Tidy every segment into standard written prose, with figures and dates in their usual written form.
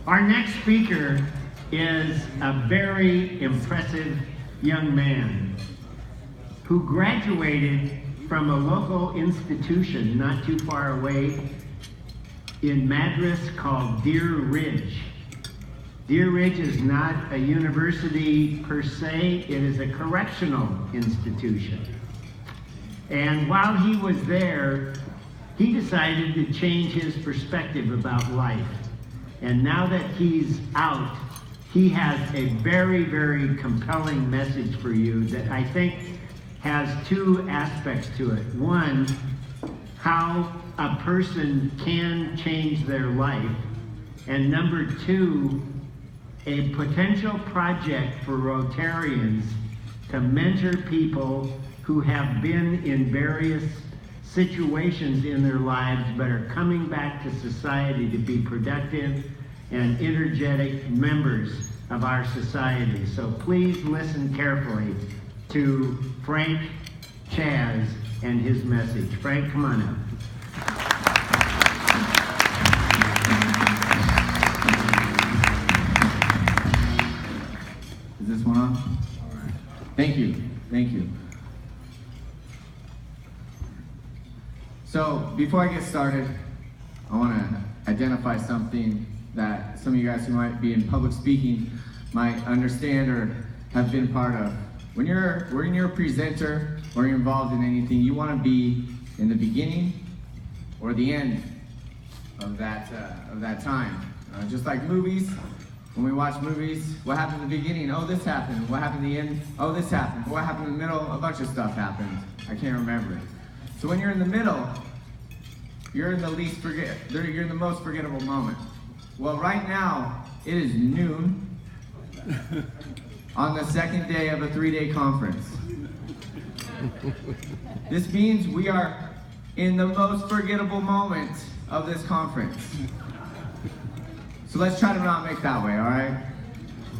Our next speaker is a very impressive young man who graduated from a local institution not too far away in Madras called Deer Ridge. Deer Ridge is not a university per se, it is a correctional institution. And while he was there, he decided to change his perspective about life. And now that he's out, he has a very, very compelling message for you that I think has two aspects to it. One, how a person can change their life. And number two, a potential project for Rotarians to mentor people who have been in various situations in their lives but are coming back to society to be productive and energetic members of our society. So please listen carefully to Frank Chaz and his message. Frank, come on up. Is this one on? All right. Thank you. Thank you. So, before I get started, I want to identify something that some of you guys who might be in public speaking might understand or have been part of. When you're a presenter or you're involved in anything, you want to be in the beginning or the end of that time. Just like movies, when we watch movies, what happened in the beginning? Oh, this happened. What happened in the end? Oh, this happened. What happened in the middle? A bunch of stuff happened. I can't remember it. So when you're in the middle, you're in the most forgettable moment. Well, right now, it is noon on the second day of a 3-day conference. This means we are in the most forgettable moment of this conference. So let's try to not make that way, all right?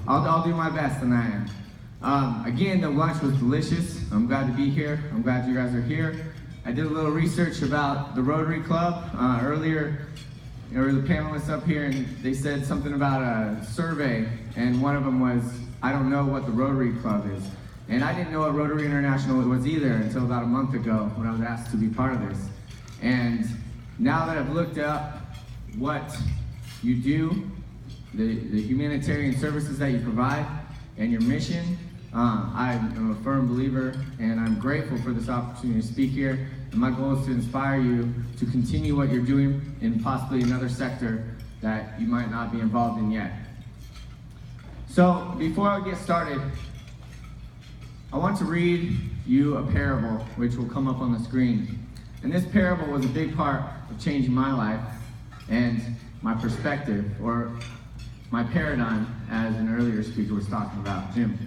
I'll do my best on that end. Again, the lunch was delicious. I'm glad to be here. I'm glad you guys are here. I did a little research about the Rotary Club earlier. There were the panelists up here, and they said something about a survey, and one of them was, I don't know what the Rotary Club is. And I didn't know what Rotary International was either until about a month ago when I was asked to be part of this. And now that I've looked up what you do, the humanitarian services that you provide, and your mission, I am a firm believer, and I'm grateful for this opportunity to speak here. And my goal is to inspire you to continue what you're doing in possibly another sector that you might not be involved in yet. So before I get started, I want to read you a parable which will come up on the screen. And this parable was a big part of changing my life and my perspective, or my paradigm, as an earlier speaker was talking about, Jim.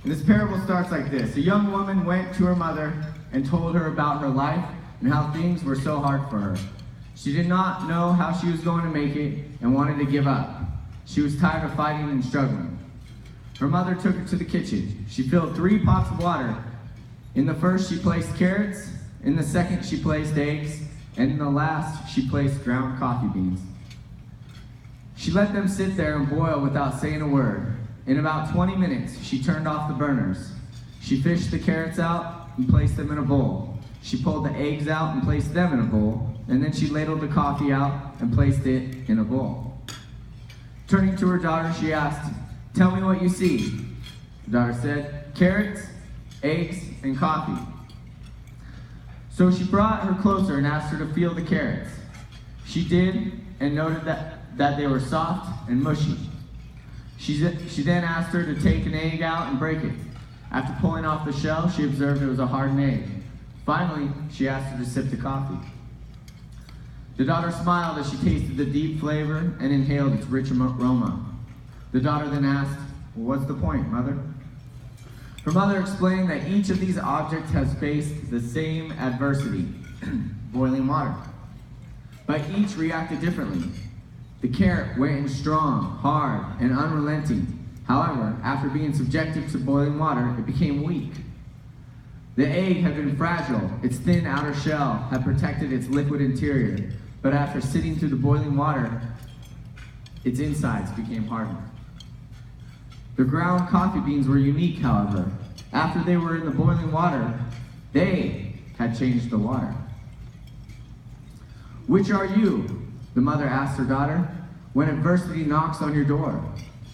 And this parable starts like this. A young woman went to her mother and told her about her life and how things were so hard for her. She did not know how she was going to make it and wanted to give up. She was tired of fighting and struggling. Her mother took her to the kitchen. She filled 3 pots of water. In the first, she placed carrots. In the second, she placed eggs. And in the last, she placed ground coffee beans. She let them sit there and boil without saying a word. In about 20 minutes, she turned off the burners. She fished the carrots out and placed them in a bowl. She pulled the eggs out and placed them in a bowl. And then she ladled the coffee out and placed it in a bowl. Turning to her daughter, she asked, "Tell me what you see." The daughter said, "Carrots, eggs, and coffee." So she brought her closer and asked her to feel the carrots. She did, and noted that they were soft and mushy. She then asked her to take an egg out and break it. After pulling off the shell, she observed it was a hardened egg. Finally, she asked her to sip the coffee. The daughter smiled as she tasted the deep flavor and inhaled its rich aroma. The daughter then asked, "Well, what's the point, Mother?" Her mother explained that each of these objects has faced the same adversity, boiling water, but each reacted differently. The carrot went in strong, hard, and unrelenting. However, after being subjected to boiling water, it became weak. The egg had been fragile. Its thin outer shell had protected its liquid interior, but after sitting through the boiling water, its insides became hardened. The ground coffee beans were unique, however. After they were in the boiling water, they had changed the water. "Which are you?" the mother asked her daughter. "When adversity knocks on your door,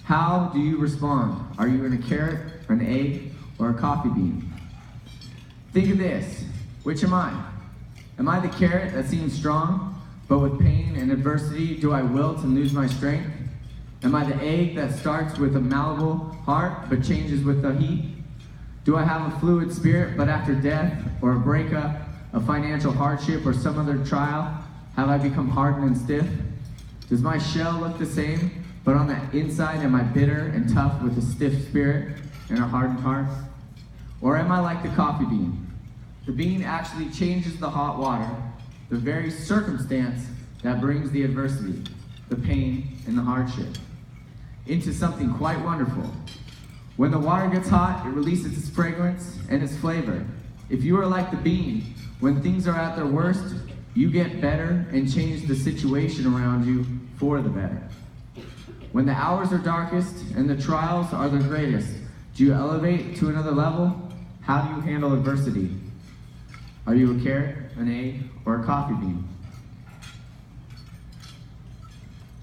how do you respond? Are you in a carrot, an egg, or a coffee bean? Think of this. Which am I? Am I the carrot that seems strong, but with pain and adversity do I wilt and lose my strength? Am I the egg that starts with a malleable heart, but changes with the heat? Do I have a fluid spirit, but after death, or a breakup, a financial hardship, or some other trial, have I become hardened and stiff? Does my shell look the same, but on the inside am I bitter and tough with a stiff spirit and a hardened heart? Or am I like the coffee bean? The bean actually changes the hot water, the very circumstance that brings the adversity, the pain, and the hardship, into something quite wonderful. When the water gets hot, it releases its fragrance and its flavor. If you are like the bean, when things are at their worst, you get better and change the situation around you for the better. When the hours are darkest and the trials are the greatest, do you elevate to another level? How do you handle adversity? Are you a carrot, an egg, or a coffee bean?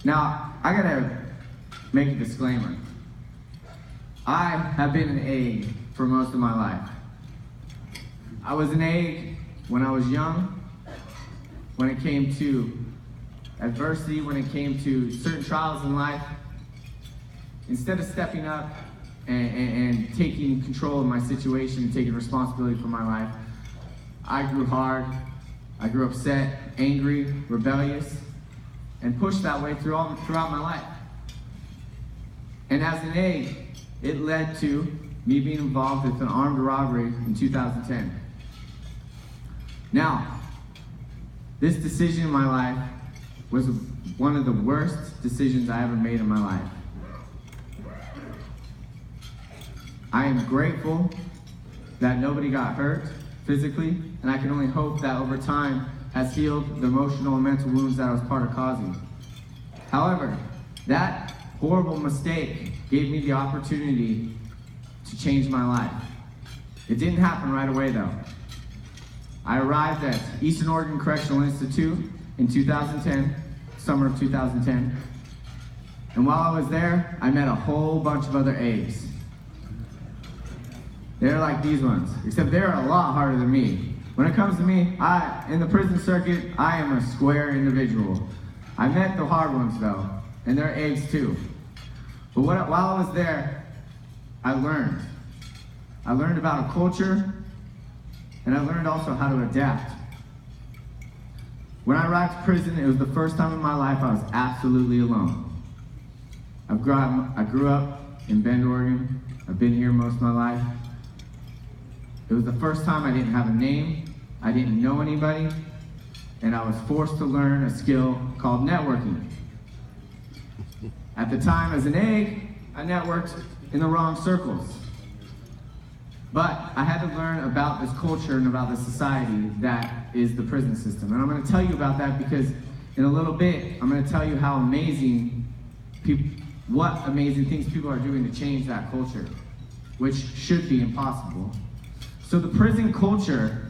Now, I gotta make a disclaimer. I have been an egg for most of my life. I was an egg when I was young, when it came to adversity, when it came to certain trials in life. Instead of stepping up and taking control of my situation and taking responsibility for my life, I grew hard, I grew upset, angry, rebellious, and pushed that way throughout my life. And as an egg, it led to me being involved with an armed robbery in 2010. Now, this decision in my life was one of the worst decisions I ever made in my life. I am grateful that nobody got hurt physically, and I can only hope that over time has healed the emotional and mental wounds that I was part of causing. However, that horrible mistake gave me the opportunity to change my life. It didn't happen right away though. I arrived at Eastern Oregon Correctional Institute in 2010, summer of 2010. And while I was there, I met a whole bunch of other eggs. They're like these ones, except they're a lot harder than me. When it comes to me, in the prison circuit, I am a square individual. I met the hard ones though, and they're eggs too. But while I was there, I learned. I learned about a culture, and I learned also how to adapt. When I arrived to prison, it was the first time in my life I was absolutely alone. I grew up in Bend, Oregon. I've been here most of my life. It was the first time I didn't have a name, I didn't know anybody, and I was forced to learn a skill called networking. At the time, as an egg, I networked in the wrong circles. But I had to learn about this culture and about the society that is the prison system. And I'm going to tell you about that because in a little bit, I'm going to tell you how what amazing things people are doing to change that culture, which should be impossible. So the prison culture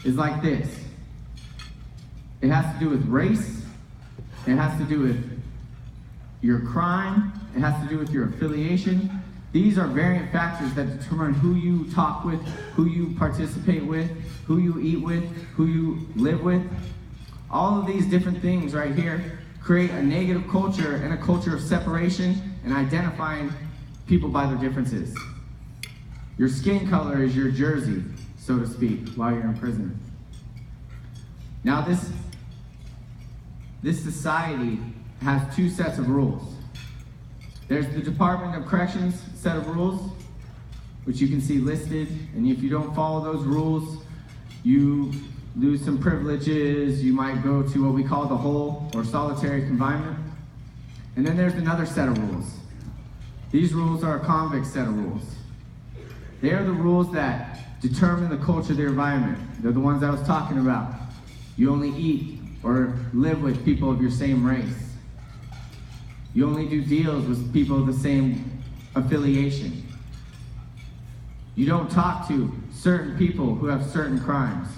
is like this. It has to do with race. It has to do with your crime. It has to do with your affiliation. These are variant factors that determine who you talk with, who you participate with, who you eat with, who you live with. All of these different things right here create a negative culture and a culture of separation and identifying people by their differences. Your skin color is your jersey, so to speak, while you're in prison. Now this society has two sets of rules. There's the Department of Corrections set of rules, which you can see listed, and if you don't follow those rules, you lose some privileges, you might go to what we call the hole or solitary confinement. And then there's another set of rules. These rules are a convict set of rules. They are the rules that determine the culture of the environment. They're the ones I was talking about. You only eat or live with people of your same race. You only do deals with people of the same affiliation. You don't talk to certain people who have certain crimes.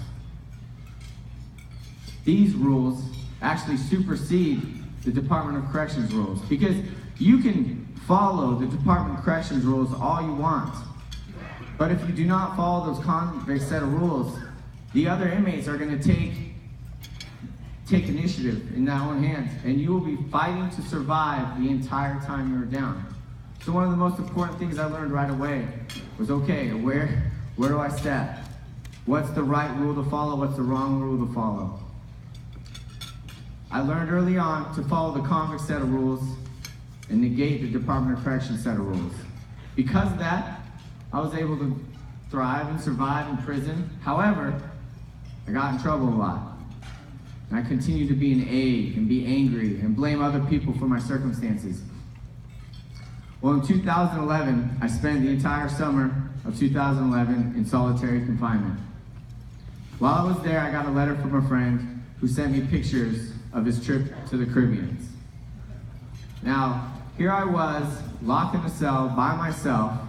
These rules actually supersede the Department of Corrections rules, because you can follow the Department of Corrections rules all you want. But if you do not follow those convict set of rules, the other inmates are going to take initiative in their own hands, and you will be fighting to survive the entire time you're down. So one of the most important things I learned right away was, okay, where do I step? What's the right rule to follow? What's the wrong rule to follow? I learned early on to follow the convict set of rules and negate the Department of Corrections set of rules. Because of that, I was able to thrive and survive in prison. However, I got in trouble a lot. And I continued to be an egg and be angry and blame other people for my circumstances. Well, in 2011, I spent the entire summer of 2011 in solitary confinement. While I was there, I got a letter from a friend who sent me pictures of his trip to the Caribbean. Now, here I was, locked in a cell by myself,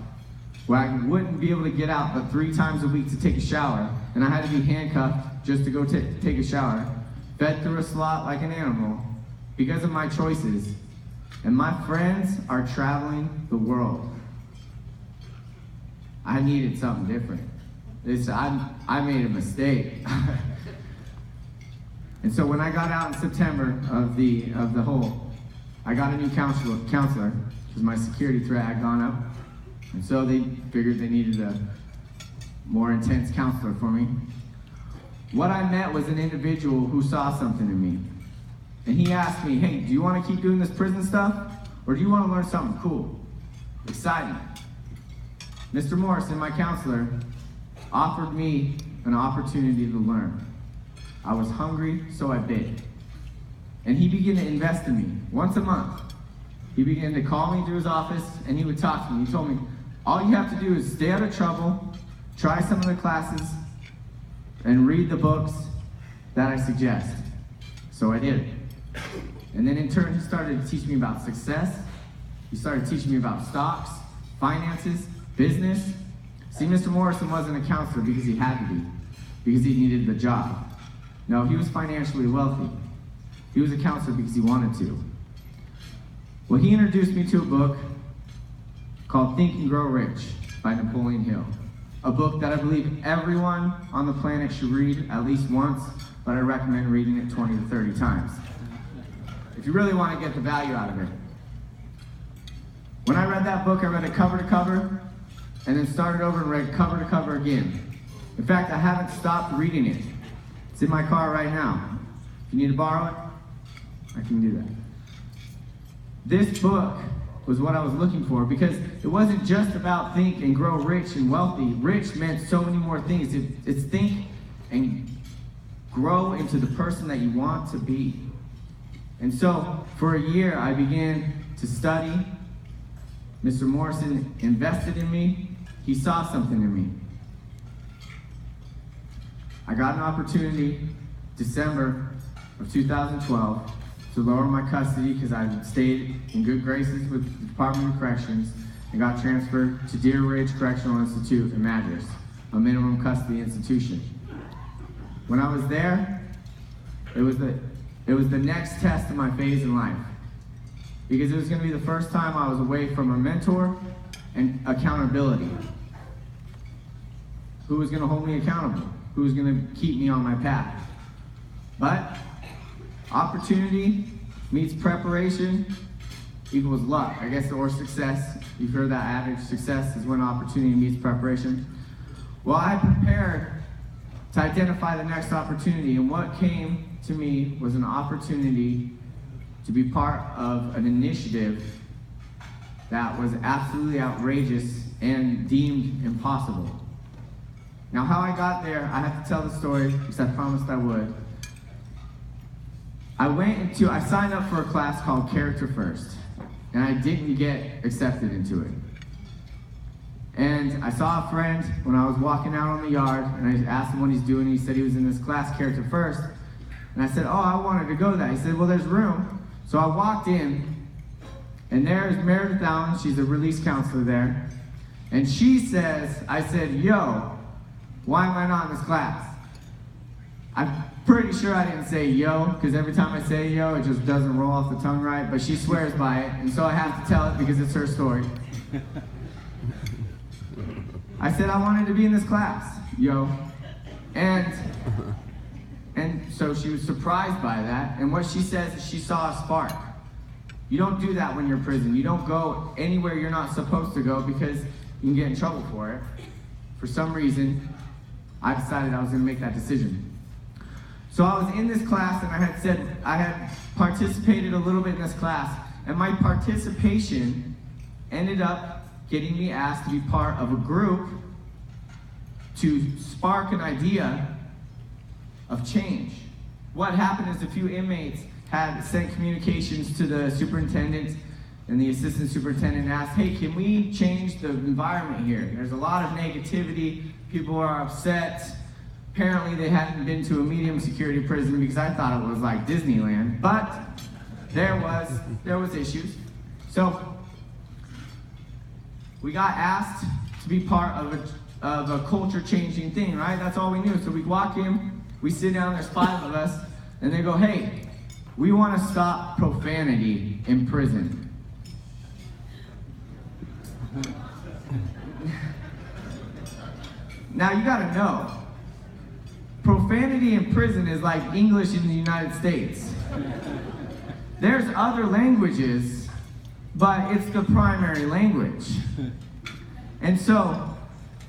where I wouldn't be able to get out but 3 times a week to take a shower, and I had to be handcuffed just to go take a shower, fed through a slot like an animal, because of my choices. And my friends are traveling the world. I needed something different. I made a mistake. And so when I got out in September of the whole, I got a new counselor, because my security threat had gone up. And so they figured they needed a more intense counselor for me. What I met was an individual who saw something in me. And he asked me, hey, do you want to keep doing this prison stuff? Or do you want to learn something cool, exciting? Mr. Morrison, my counselor, offered me an opportunity to learn. I was hungry, so I bid. And he began to invest in me once a month. He began to call me to his office, and he would talk to me. He told me, all you have to do is stay out of trouble, try some of the classes, and read the books that I suggest. So I did. And then in turn, he started to teach me about success. He started teaching me about stocks, finances, business. See, Mr. Morrison wasn't a counselor because he had to be, because he needed the job. No, he was financially wealthy. He was a counselor because he wanted to. Well, he introduced me to a book called Think and Grow Rich by Napoleon Hill. A book that I believe everyone on the planet should read at least once, but I recommend reading it 20 to 30 times, if you really want to get the value out of it. When I read that book, I read it cover to cover, and then started over and read cover to cover again. In fact, I haven't stopped reading it. It's in my car right now. If you need to borrow it, I can do that. This book was what I was looking for, because it wasn't just about think and grow rich and wealthy. Rich meant so many more things. It's think and grow into the person that you want to be. And so, for a year, I began to study. Mr. Morrison invested in me. He saw something in me. I got an opportunity, December of 2012, to lower my custody because I stayed in good graces with the Department of Corrections and got transferred to Deer Ridge Correctional Institute in Madras, a minimum custody institution. When I was there, it was the next test of my phase in life, because it was going to be the first time I was away from a mentor and accountability. Who was going to hold me accountable? Who was going to keep me on my path? But opportunity meets preparation equals luck, I guess, or success. You've heard that adage, success is when opportunity meets preparation. Well, I prepared to identify the next opportunity, and what came to me was an opportunity to be part of an initiative that was absolutely outrageous and deemed impossible. Now, how I got there, I have to tell the story because I promised I would. I signed up for a class called Character First, and I didn't get accepted into it. And I saw a friend when I was walking out on the yard, and I asked him what he's doing. He said he was in this class, Character First. And I said, oh, I wanted to go to that. He said, well, there's room. So I walked in, And there's Meredith Allen, she's a release counselor there. And she says, I said, yo, why am I not in this class? I'm pretty sure I didn't say yo, because every time I say yo, it just doesn't roll off the tongue right, but she swears by it, and so I have to tell it because it's her story. I said I wanted to be in this class, yo. And so she was surprised by that, and what she says is she saw a spark. You don't do that when you're in prison. You don't go anywhere you're not supposed to go because you can get in trouble for it. For some reason, I decided I was going to make that decision. So I was in this class, and I had participated a little bit in this class, and my participation ended up getting me asked to be part of a group to spark an idea of change. What happened is a few inmates had sent communications to the superintendent and the assistant superintendent and asked, hey, can we change the environment here? There's a lot of negativity, people are upset. Apparently they hadn't been to a medium security prison because I thought it was like Disneyland, but there was issues. So we got asked to be part of a culture changing thing, right? That's all we knew. So we walk in, we sit down, there's 5 of us, and they go, hey, we want to stop profanity in prison. Now you gotta know, profanity in prison is like English in the United States. There's other languages, but it's the primary language. And so,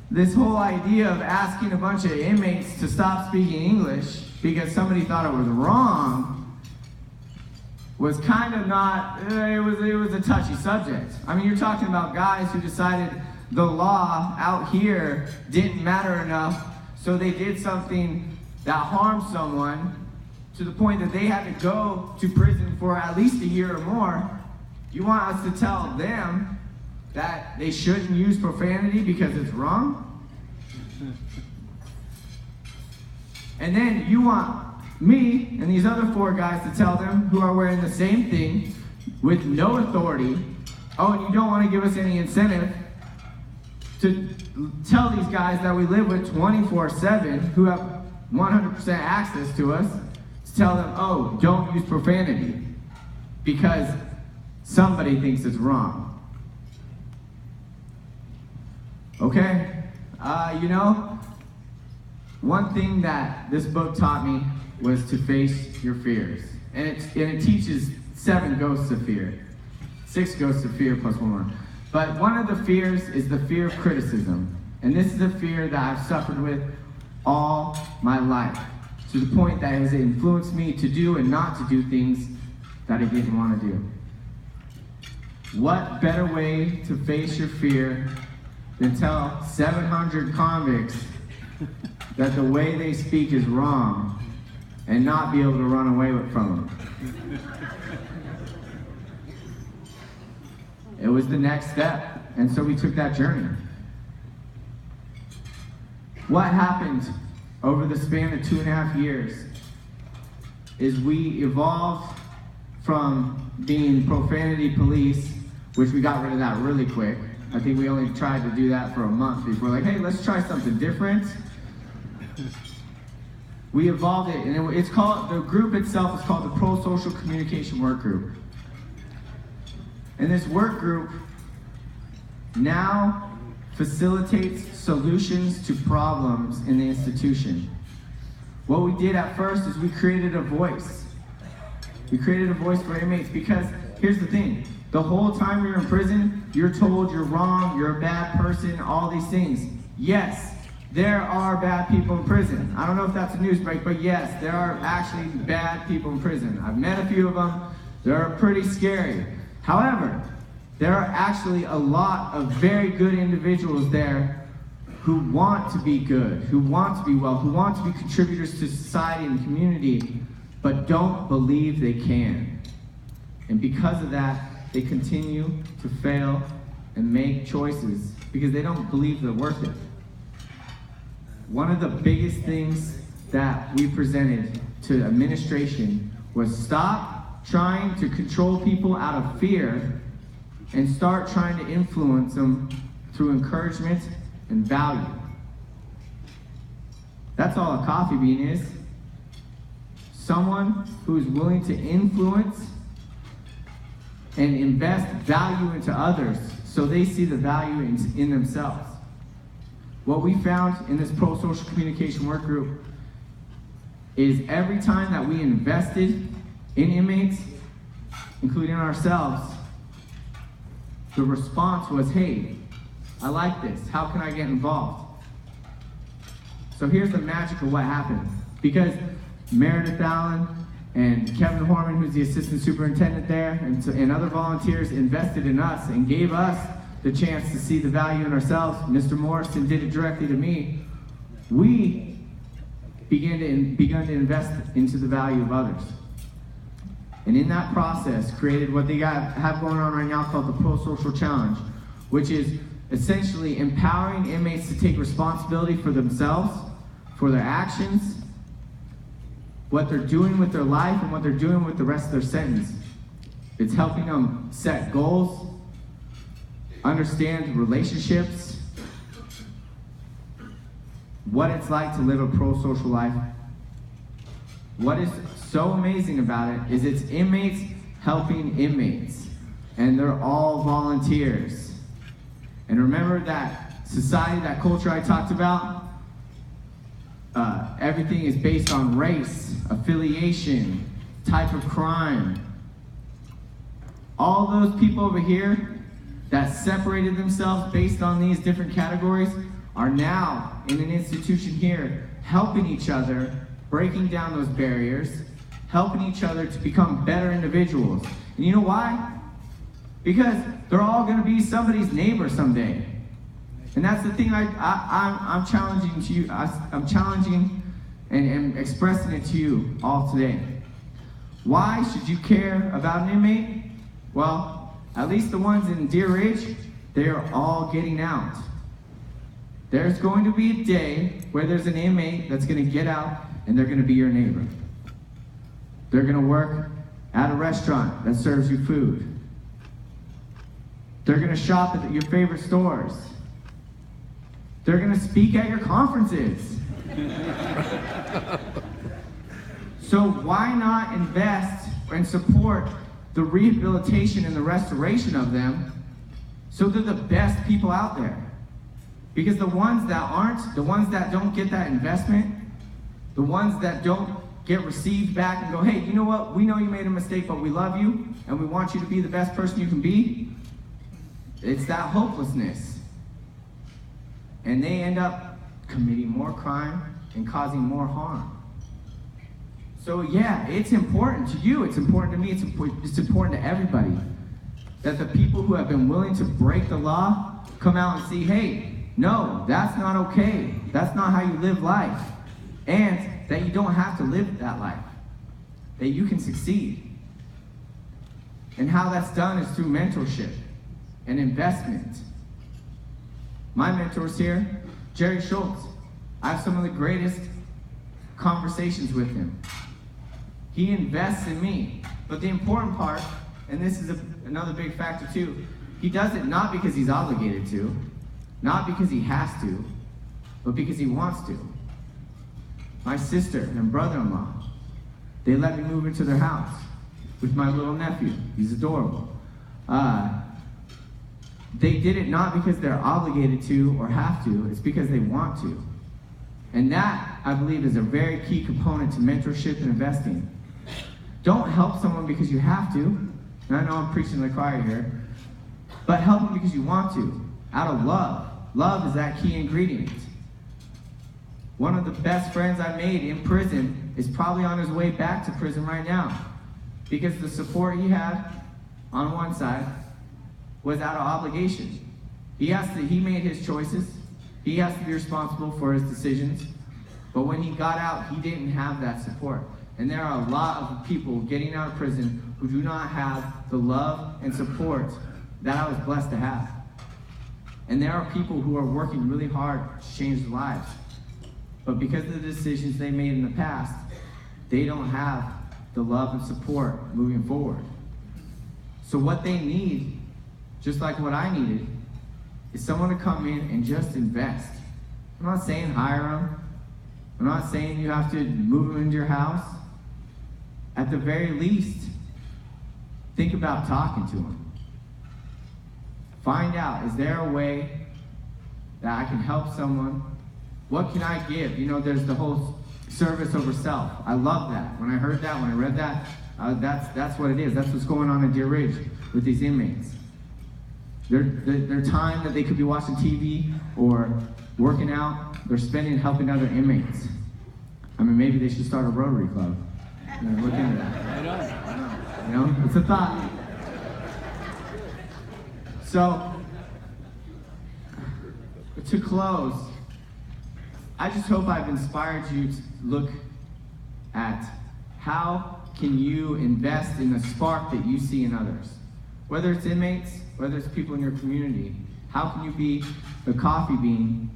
this whole idea of asking a bunch of inmates to stop speaking English because somebody thought it was wrong was kind of not, it was a touchy subject. I mean, you're talking about guys who decided the law out here didn't matter enough, so they did something that harmed someone to the point that they had to go to prison for at least a year or more. You want us to tell them that they shouldn't use profanity because it's wrong? And then you want me and these other 4 guys to tell them, who are wearing the same thing with no authority, oh, and you don't want to give us any incentive to tell these guys that we live with 24/7, who have 100% access to us, to tell them, oh, don't use profanity because somebody thinks it's wrong. Okay? You know, one thing that this book taught me was to face your fears. And it teaches 7 ghosts of fear. 6 ghosts of fear plus 1 more. But one of the fears is the fear of criticism. And this is a fear that I've suffered with all my life, to the point that it has influenced me to do and not to do things that I didn't want to do. What better way to face your fear than tell 700 convicts that the way they speak is wrong and not be able to run away from them? It was the next step, and so we took that journey. What happened over the span of 2.5 years is we evolved from being profanity police, which we got rid of that really quick. I think we only tried to do that for a month before, like, hey, let's try something different. We evolved it, and it's called, the group itself is called the Pro-Social Communication Work Group. And this work group now facilitates solutions to problems in the institution. What we did at first is we created a voice. We created a voice for inmates because here's the thing. The whole time you're in prison, you're told you're wrong, you're a bad person, all these things. Yes, there are bad people in prison. I don't know if that's a news break, but yes, there are actually bad people in prison. I've met a few of them. They're pretty scary. However, there are actually a lot of very good individuals there who want to be good, who want to be well, who want to be contributors to society and community, but don't believe they can. And because of that, they continue to fail and make choices because they don't believe they're worth it. One of the biggest things that we presented to administration was stop trying to control people out of fear and start trying to influence them through encouragement and value. That's all a coffee bean is. Someone who's willing to influence and invest value into others so they see the value in themselves. What we found in this pro-social communication work group is every time that we invested in inmates, including ourselves, the response was, hey, I like this. How can I get involved? So here's the magic of what happened. Because Meredith Allen and Kevin Horman, who's the assistant superintendent there, and other volunteers invested in us and gave us the chance to see the value in ourselves. Mr. Morrison did it directly to me. We began to invest into the value of others. And in that process, created what they have going on right now called the Pro-Social Challenge, which is essentially empowering inmates to take responsibility for themselves, for their actions, what they're doing with their life, and what they're doing with the rest of their sentence. It's helping them set goals, understand relationships, what it's like to live a pro-social life. What is so amazing about it is it's inmates helping inmates, and they're all volunteers. And remember that society, that culture I talked about, everything is based on race, affiliation, type of crime. All those people over here that separated themselves based on these different categories are now in an institution here helping each other, breaking down those barriers, helping each other to become better individuals. And you know why? Because they're all going to be somebody's neighbor someday. And that's the thing I'm challenging to you. I'm challenging and expressing it to you all today. Why should you care about an inmate? Well, at least the ones in Deer Ridge, they are all getting out. There's going to be a day where there's an inmate that's going to get out and they're going to be your neighbor. They're going to work at a restaurant that serves you food. They're going to shop at your favorite stores. They're going to speak at your conferences. So why not invest and support the rehabilitation and the restoration of them so they're the best people out there? Because the ones that aren't, the ones that don't get that investment, the ones that don't get received back and go, hey, you know what? We know you made a mistake, but we love you, and we want you to be the best person you can be. It's that hopelessness. And they end up committing more crime and causing more harm. So yeah, it's important to you, it's important to me, it's important to everybody that the people who have been willing to break the law come out and see, hey, no, that's not okay. That's not how you live life. And that you don't have to live that life. That you can succeed. And how that's done is through mentorship and investment. My mentors here, Jerry Schultz. I have some of the greatest conversations with him. He invests in me. But the important part, and this is another big factor too, he does it not because he's obligated to, not because he has to, but because he wants to. My sister and brother-in-law, they let me move into their house with my little nephew. He's adorable. They did it not because they're obligated to or have to, it's because they want to. And that, I believe, is a very key component to mentorship and investing. Don't help someone because you have to, and I know I'm preaching to the choir here, but help them because you want to, out of love. Love is that key ingredient. One of the best friends I made in prison is probably on his way back to prison right now, because the support he had on one side was out of obligation. He made his choices. He has to be responsible for his decisions. But when he got out, he didn't have that support. And there are a lot of people getting out of prison who do not have the love and support that I was blessed to have. And there are people who are working really hard to change their lives. But because of the decisions they made in the past, they don't have the love and support moving forward. So what they need just like what I needed, is someone to come in and just invest. I'm not saying hire them. I'm not saying you have to move them into your house. At the very least, think about talking to them. Find out, is there a way that I can help someone? What can I give? You know, there's the whole service over self. I love that. When I heard that, when I read that, that's what it is. That's what's going on in Deer Ridge with these inmates. Their time that they could be watching TV or working out, they're spending helping other inmates. I mean, maybe they should start a Rotary club. You know, look into that. You know, it's a thought. So, to close, I just hope I've inspired you to look at how can you invest in the spark that you see in others. Whether it's inmates, whether it's people in your community, how can you be the coffee bean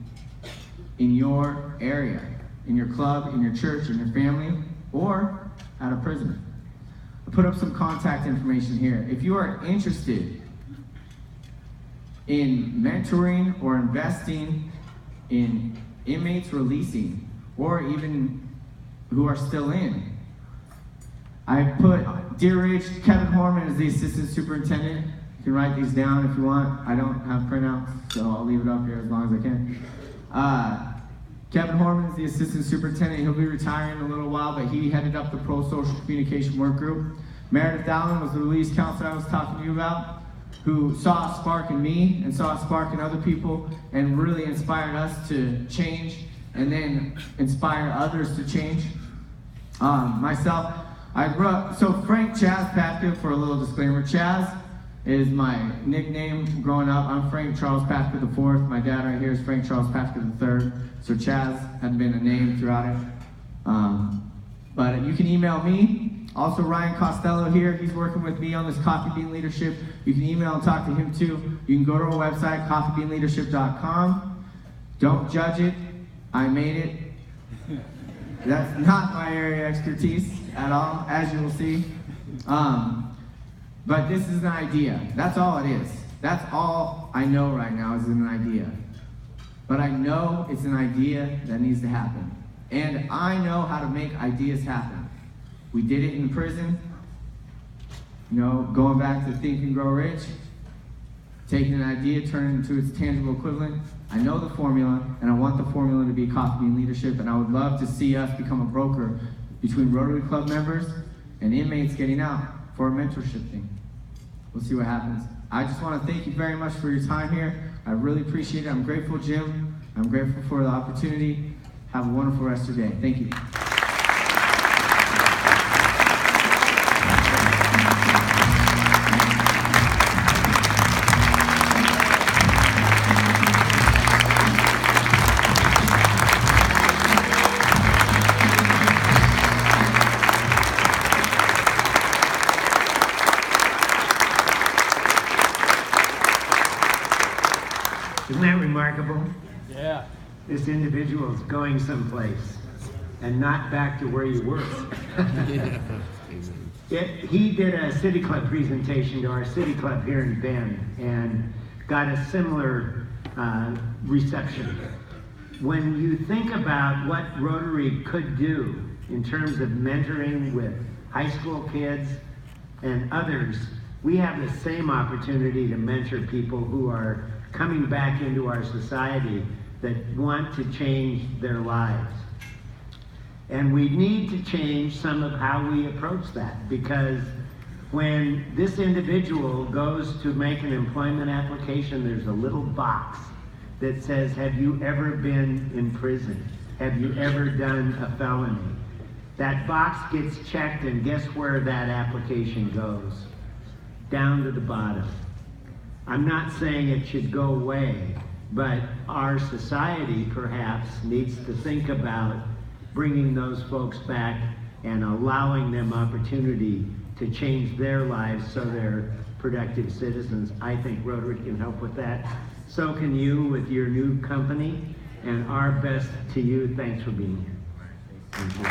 in your area, in your club, in your church, in your family, or at a prison? I put up some contact information here. If you are interested in mentoring or investing in inmates releasing, or even who are still in, I put Deer Ridge, Kevin Horman is the assistant superintendent. You can write these down if you want. I don't have printouts, so I'll leave it up here as long as I can. Kevin Horman is the assistant superintendent. He'll be retiring in a little while, but he headed up the pro-social communication work group. Meredith Allen was the release counselor I was talking to you about, who saw a spark in me and saw a spark in other people and really inspired us to change and then inspire others to change. Myself, I grew up, so Frank Chaz Patka, for a little disclaimer, Chaz is my nickname growing up. I'm Frank Charles Patka IV. My dad right here is Frank Charles Patka III. So Chaz had been a name throughout it. But you can email me. Also Ryan Costello here, he's working with me on this Coffee Bean Leadership. You can email and talk to him too. You can go to our website, coffeebeanleadership.com. Don't judge it, I made it. That's not my area of expertise at all, as you will see. But this is an idea. That's all it is. That's all I know right now is an idea. But I know it's an idea that needs to happen. And I know how to make ideas happen. We did it in prison. You know, going back to Think and Grow Rich, taking an idea, turning it into its tangible equivalent. I know the formula, and I want the formula to be Coffee Bean Leadership, and I would love to see us become a broker between Rotary Club members and inmates getting out for a mentorship thing. We'll see what happens. I just want to thank you very much for your time here. I really appreciate it. I'm grateful, Jim. I'm grateful for the opportunity. Have a wonderful rest of your day. Thank you. Isn't that remarkable? Yeah. This individual is going someplace and not back to where you were. He did a City Club presentation to our City Club here in Bend and got a similar reception. When you think about what Rotary could do in terms of mentoring with high school kids and others, we have the same opportunity to mentor people who are coming back into our society that want to change their lives. And we need to change some of how we approach that, because when this individual goes to make an employment application, there's a little box that says, have you ever been in prison? Have you ever done a felony? That box gets checked, and guess where that application goes? Down to the bottom. I'm not saying it should go away, but our society perhaps needs to think about bringing those folks back and allowing them opportunity to change their lives so they're productive citizens. I think Rotary can help with that. So can you with your new company, and our best to you. Thanks for being here. Thank you.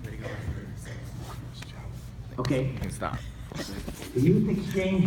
There you go. Okay? You can stop. The youth exchange